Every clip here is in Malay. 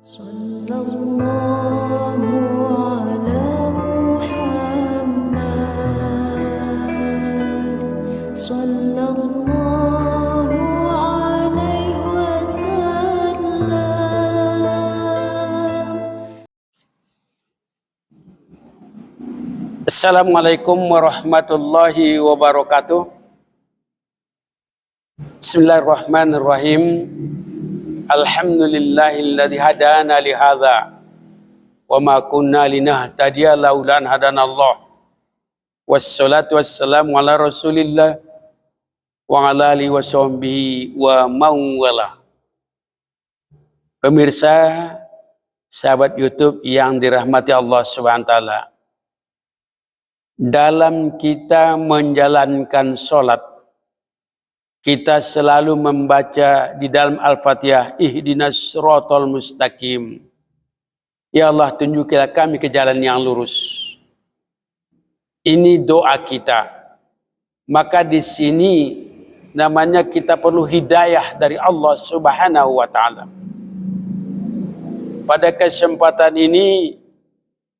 Sallallahu ala Muhammad Sallallahu alaihi wasallam. Assalamualaikum warahmatullahi wabarakatuh. Bismillahirrahmanirrahim. Alhamdulillahilladzi hadana li hadza wa ma kunna linahtadiya laula an hadanallah. Wassalatu wassalamu ala Rasulillah wa ala alihi washabbihi wa mawala. Pemirsa, sahabat YouTube yang dirahmati Allah Subhanahu wa taala. Dalam kita menjalankan sholat, kita selalu membaca di dalam Al-Fatihah, ihdinas siratal mustaqim. Ya Allah, tunjukilah kami ke jalan yang lurus. Ini doa kita. Maka di sini namanya kita perlu hidayah dari Allah Subhanahu wa taala. Pada kesempatan ini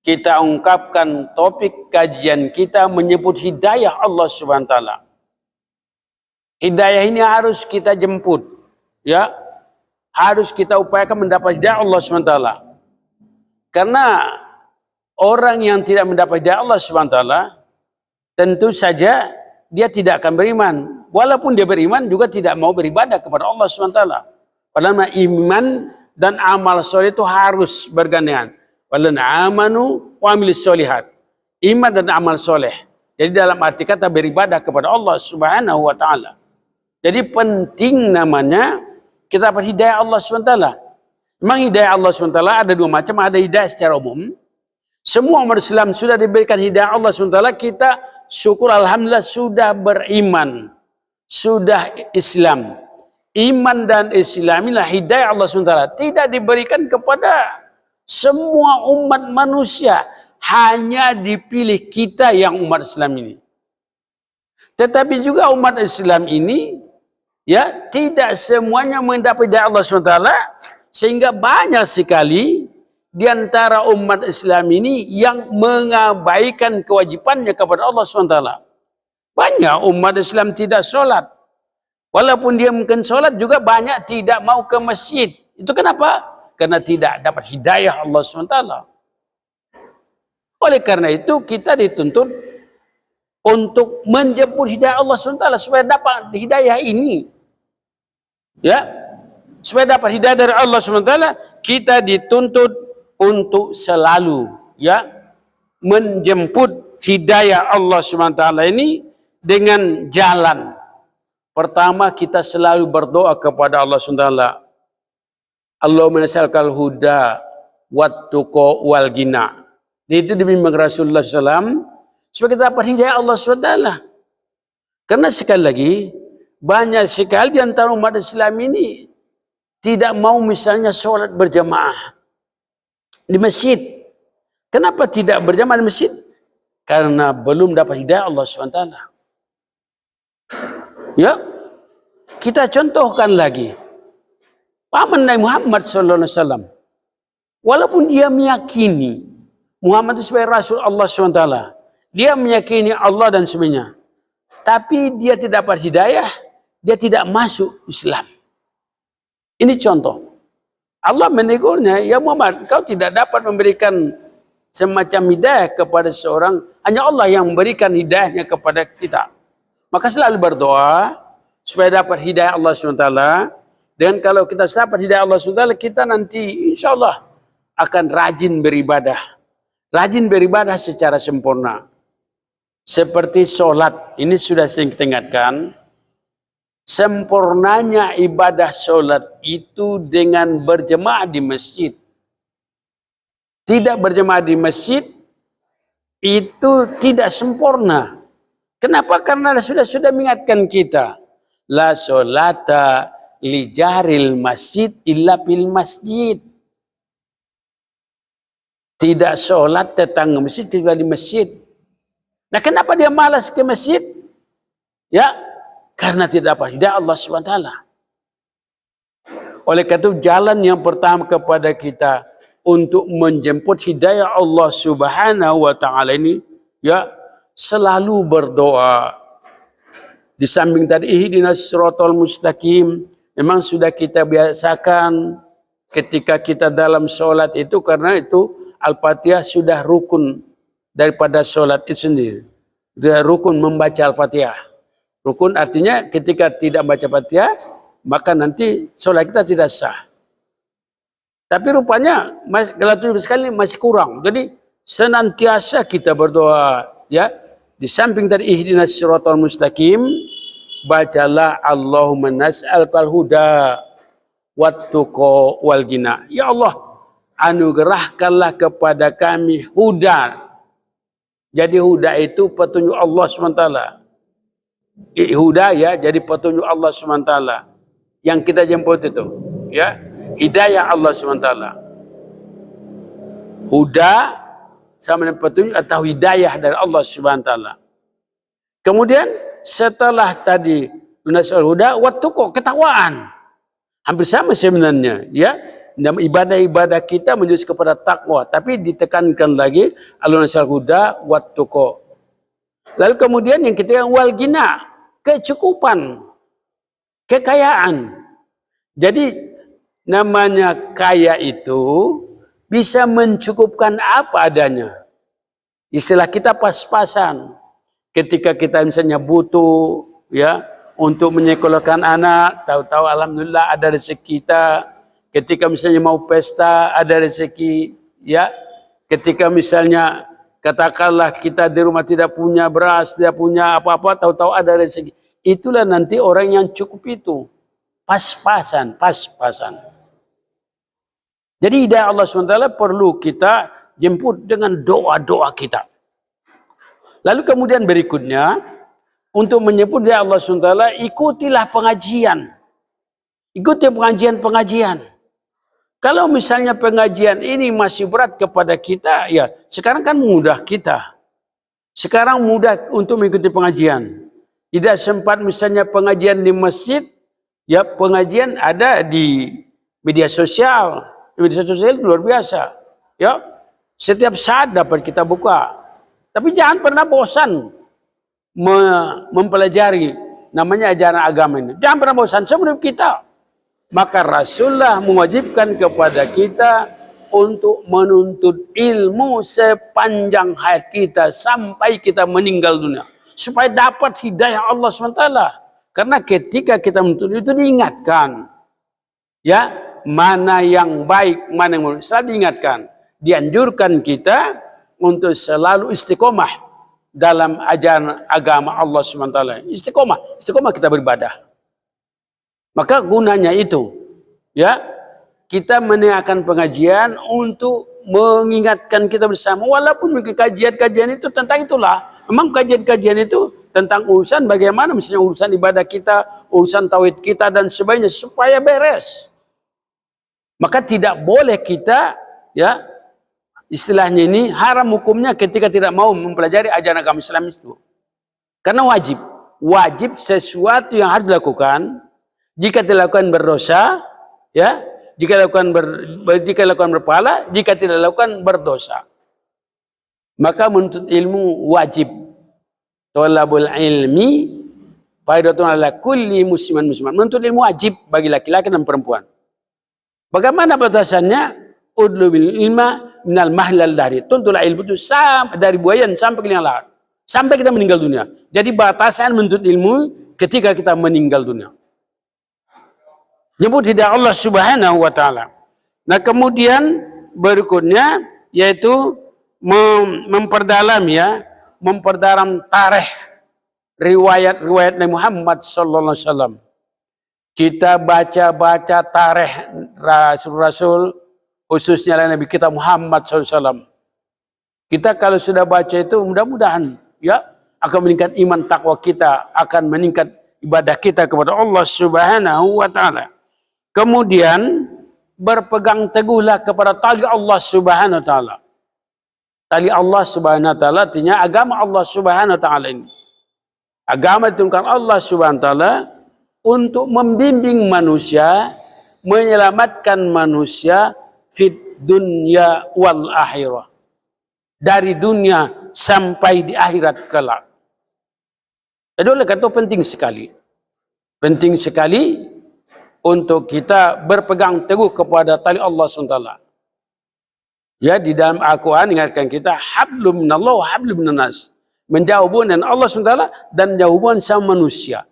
kita ungkapkan topik kajian kita menyebut hidayah Allah Subhanahu wa taala. Hidayah ini harus kita jemput, ya. Harus kita upayakan mendapat hidayah Allah SWT. Karena orang yang tidak mendapat hidayah Allah SWT, tentu saja dia tidak akan beriman. Walaupun dia beriman juga tidak mau beribadah kepada Allah SWT. Padahal iman dan amal soleh itu harus bergandengan. Walladzina amanu wa amilus solihat. Iman dan amal soleh. Jadi dalam arti kata beribadah kepada Allah Subhanahu wa taala. Jadi penting namanya kita dapat hidayah Allah SWT. Memang hidayah Allah SWT ada dua macam. Ada hidayah secara umum. Semua umat Islam sudah diberikan hidayah Allah SWT. Kita syukur alhamdulillah sudah beriman. Sudah Islam. Iman dan Islam inilah hidayah Allah SWT. Tidak diberikan kepada semua umat manusia. Hanya dipilih kita yang umat Islam ini. Tetapi juga umat Islam ini, ya, tidak semuanya mendapat hidayah Allah SWT, sehingga banyak sekali di antara umat Islam ini yang mengabaikan kewajibannya kepada Allah SWT. Banyak umat Islam tidak sholat. Walaupun dia mungkin sholat juga banyak tidak mau ke masjid. Itu kenapa? Karena tidak dapat hidayah Allah SWT. Oleh karena itu kita dituntut untuk menjemput hidayah Allah SWT supaya dapat hidayah ini. Ya, supaya dapat hidayah dari Allah SWT, kita dituntut untuk selalu, ya, menjemput hidayah Allah SWT ini dengan jalan. Pertama, kita selalu berdoa kepada Allah SWT. Allahumma nas'alukal huda wat tuqa wal ghina. Itu dibimbing Rasulullah SAW supaya kita dapat hidayah Allah SWT. Karena sekali lagi, banyak sekali di antara umat Islam ini tidak mau misalnya sholat berjamaah di masjid. Kenapa tidak berjamaah di masjid? Karena belum dapat hidayah Allah SWT. Ya, kita contohkan lagi. Paman Nabi Muhammad SAW, walaupun dia meyakini Muhammad itu sebagai Rasul Allah SWT, dia meyakini Allah dan sebagainya, tapi dia tidak dapat hidayah, dia tidak masuk Islam. Ini contoh. Allah menegurnya, ya Muhammad, kau tidak dapat memberikan semacam hidayah kepada seorang, hanya Allah yang memberikan hidayahnya kepada kita. Maka selalu berdoa supaya dapat hidayah Allah SWT. Dan kalau kita dapat hidayah Allah SWT, kita nanti insya Allah akan rajin beribadah. Rajin beribadah secara sempurna. Seperti sholat, ini sudah sering kita ingatkan. Sempurnanya ibadah sholat itu dengan berjemaah di masjid. Tidak berjemaah di masjid itu tidak sempurna. Kenapa? Karena sudah mengingatkan kita. La sholata li jaril masjid illa fil masjid. Tidak sholat tetangga masjid, tinggal di masjid. Nah, kenapa dia malas ke masjid? Ya, karena tidak dapat hidayah Allah SWT. Oleh karena itu jalan yang pertama kepada kita untuk menjemput hidayah Allah Subhanahu wa taala ini, ya, selalu berdoa. Di samping tadi ihdinas siratal mustaqim, memang sudah kita biasakan ketika kita dalam sholat itu, karena itu Al-Fatihah sudah rukun daripada sholat itu sendiri. Dia rukun membaca Al-Fatihah. Rukun artinya ketika tidak baca Fatihah, maka nanti sholat kita tidak sah. Tapi rupanya kalau sekali masih kurang. Jadi senantiasa kita berdoa, ya. Di samping tadi ihdinas siratal mustaqim, bacalah Allahumma nas'alukal huda wattuqa wal ghina. Ya Allah, anugerahkanlah kepada kami huda. Jadi huda itu petunjuk Allah SWT. Huda, ya, jadi petunjuk Allah SWT. Yang kita jemput itu, ya, hidayah Allah SWT. Huda sama dengan petunjuk atau hidayah dari Allah Subhanahu wa taala. Kemudian setelah tadi lunasul huda, wattuqa, ketakwaan. Hampir sama sebenarnya, ya. Ibadah-ibadah kita menuju kepada takwa, tapi ditekankan lagi lunasul huda, wattuqa. Lalu kemudian yang ketiga wal ghina, kecukupan, kekayaan. Jadi namanya kaya itu bisa mencukupkan apa adanya. Istilah kita pas-pasan. Ketika kita misalnya butuh, ya, untuk menyekolahkan anak, tahu-tahu alhamdulillah ada rezeki kita. Ketika misalnya mau pesta, ada rezeki, ya. Ketika misalnya katakanlah kita di rumah tidak punya beras, tidak punya apa-apa, tahu-tahu ada rezeki. Itulah nanti orang yang cukup itu. Pas-pasan, pas-pasan. Jadi hidayah Allah SWT perlu kita jemput dengan doa-doa kita. Lalu kemudian berikutnya, untuk menyebut hidayah Allah SWT, ikutilah pengajian. Ikuti pengajian-pengajian. Kalau misalnya pengajian ini masih berat kepada kita, ya sekarang kan mudah kita. Sekarang mudah untuk mengikuti pengajian. Tidak sempat misalnya pengajian di masjid, ya pengajian ada di media sosial. Media sosial itu luar biasa, ya. Setiap saat dapat kita buka. Tapi jangan pernah bosan mempelajari namanya ajaran agama ini. Jangan pernah bosan sebelum kita. Maka Rasulullah mewajibkan kepada kita untuk menuntut ilmu sepanjang hayat kita sampai kita meninggal dunia, supaya dapat hidayah Allah SWT. Karena ketika kita menuntut itu diingatkan, ya, mana yang baik, mana yang buruk, selalu diingatkan. Dianjurkan kita untuk selalu istiqomah dalam ajaran agama Allah SWT. Istiqomah kita beribadah. Maka gunanya itu, ya, kita menaikkan pengajian untuk mengingatkan kita bersama. Walaupun kajian-kajian itu tentang itulah. Memang kajian-kajian itu tentang urusan bagaimana misalnya urusan ibadah kita, urusan tauhid kita dan sebagainya, supaya beres. Maka tidak boleh kita, ya, istilahnya ini haram hukumnya ketika tidak mau mempelajari ajaran agama Islam itu. Karena wajib sesuatu yang harus dilakukan. Jika dilakukan berdosa, ya, jika dilakukan berpahala, jika tidak dilakukan berdosa. Maka menuntut ilmu wajib. Thalabul ilmi fardhatun ala kulli musliman muslimat. Menuntut ilmu wajib bagi laki-laki dan perempuan. Bagaimana batasannya? Udlubil ilma minal mahlal dari. Tuntulah ilmu itu dari buayan sampai ke liang lahat. Sampai kita meninggal dunia. Jadi batasan menuntut ilmu ketika kita meninggal dunia. Nyebut hidayah Allah Subhanahu wa taala. Nah, kemudian berikutnya yaitu memperdalam, ya, memperdalam tarikh riwayat-riwayat Nabi Muhammad sallallahu alaihi wasallam. Kita baca-baca tarikh Rasul-Rasul, khususnya Nabi kita Muhammad SAW. Kita kalau sudah baca itu mudah-mudahan, ya, akan meningkat iman takwa kita, akan meningkat ibadah kita kepada Allah Subhanahu wa taala. Kemudian berpegang teguhlah kepada tali Allah Subhanahu wa taala. Tali Allah Subhanahu wa taala artinya agama Allah Subhanahu wa taala ini. Agama diturunkan Allah Subhanahu wa taala untuk membimbing manusia menyelamatkan manusia fit dunya wal akhirah, dari dunia sampai di akhirat kelak. Jadi oleh karena itu penting sekali untuk kita berpegang teguh kepada tali Allah SWT. Ya, di dalam Al-Quran ingatkan kita hablum minallah wa hablum minan nas, menjauh hubungan Allah SWT dan jauh hubungan sama manusia.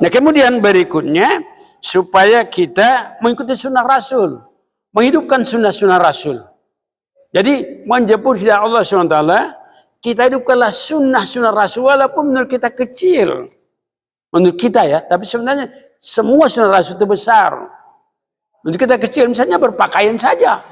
Nah kemudian berikutnya, supaya kita mengikuti sunnah Rasul, menghidupkan sunnah-sunnah Rasul. Jadi menjemput hidayah Allah SWT, kita hidupkanlah sunnah-sunnah Rasul walaupun menurut kita kecil. Menurut kita ya, tapi sebenarnya semua sunnah Rasul itu besar. Menurut kita kecil, misalnya berpakaian saja.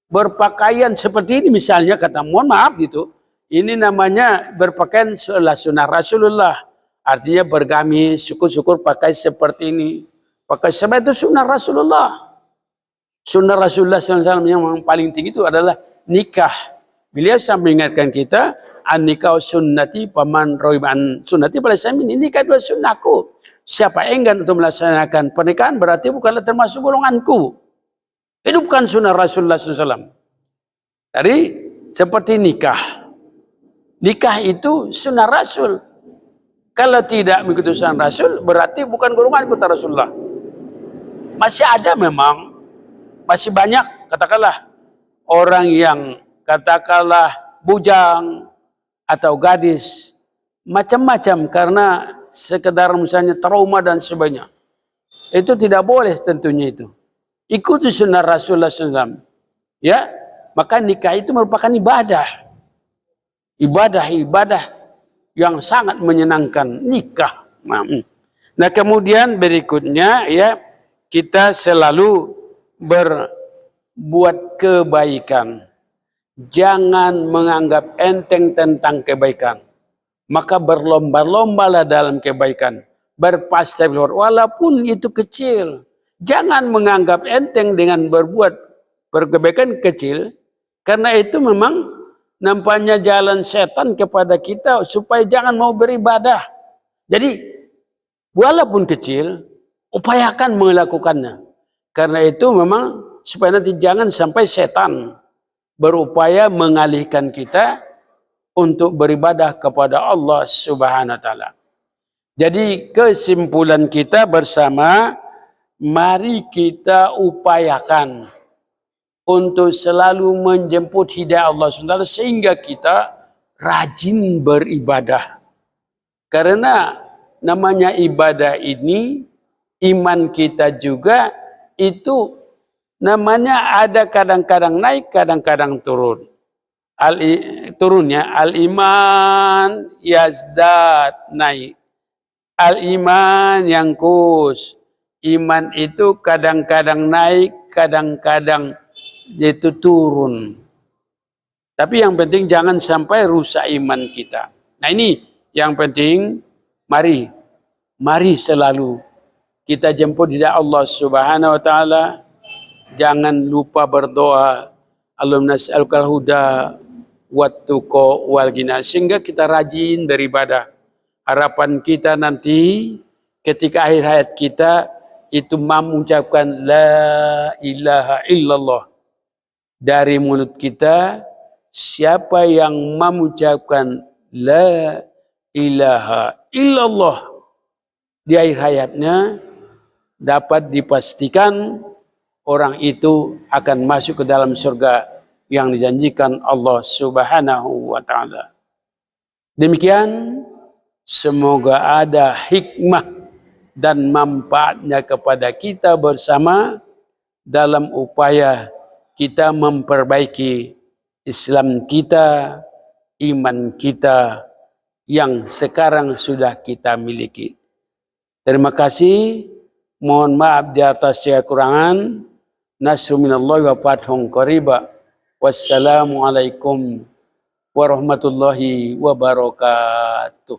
Berpakaian seperti ini misalnya, kata mohon maaf gitu, ini namanya berpakaian sunnah Rasulullah. Artinya bergamis, syukur-syukur pakai seperti ini. Pakai seperti itu sunnah Rasulullah. Sunnah Rasulullah SAW yang paling tinggi itu adalah nikah. Beliau sampai mengingatkan kita, an-nikah sunnati paman roiban sunnati pada saya ini nikah adalah sunnahku. Siapa enggan untuk melaksanakan pernikahan berarti bukanlah termasuk golonganku. Hidupkan sunnah Rasulullah SAW. Tadi seperti nikah. Nikah itu sunnah Rasul. Kalau tidak mengikuti sunnah Rasul, berarti bukan golongan kata Rasulullah. Masih ada memang, masih banyak, katakanlah, orang yang katakanlah bujang atau gadis, macam-macam karena sekedar misalnya trauma dan sebagainya. Itu tidak boleh tentunya itu. Ikuti sunnah Rasulullah SAW. Ya, maka nikah itu merupakan ibadah. Ibadah yang sangat menyenangkan, nikah. Nah kemudian berikutnya ya, kita selalu berbuat kebaikan. Jangan menganggap enteng tentang kebaikan. Maka berlomba-lombalah dalam kebaikan. Berpasti walaupun itu kecil. Jangan menganggap enteng dengan berkebaikan kecil. Karena itu memang nampaknya jalan setan kepada kita supaya jangan mau beribadah. Jadi walaupun kecil, upayakan melakukannya. Karena itu memang supaya nanti jangan sampai setan berupaya mengalihkan kita untuk beribadah kepada Allah Subhanahu wa taala. Jadi kesimpulan kita bersama, mari kita upayakan untuk selalu menjemput hidayah Allah SWT sehingga kita rajin beribadah. Karena namanya ibadah ini, iman kita juga itu namanya ada kadang-kadang naik, kadang-kadang turun. Turunnya al-iman yazdad, naik. Al-iman yangkus. Iman itu kadang-kadang naik, kadang-kadang itu turun. Tapi yang penting jangan sampai rusak iman kita. Nah ini yang penting, mari selalu kita jemput hidayah Allah Subhanahu wa taala. Jangan lupa berdoa, Allahumma nas'alukal huda wat tuqa wal ghina, sehingga kita rajin beribadah. Harapan kita nanti ketika akhir hayat kita itu mengucapkan la ilaha illallah dari mulut kita. Siapa yang mengucapkan la ilaha illallah di akhir hayatnya, dapat dipastikan orang itu akan masuk ke dalam surga yang dijanjikan Allah Subhanahu wa taala. Demikian, semoga ada hikmah dan manfaatnya kepada kita bersama dalam upaya kita memperbaiki Islam kita, iman kita yang sekarang sudah kita miliki. Terima kasih. Mohon maaf di atas kekurangan. Nasru minallahi wa fathun qariba. Wassalamualaikum warahmatullahi wabarakatuh.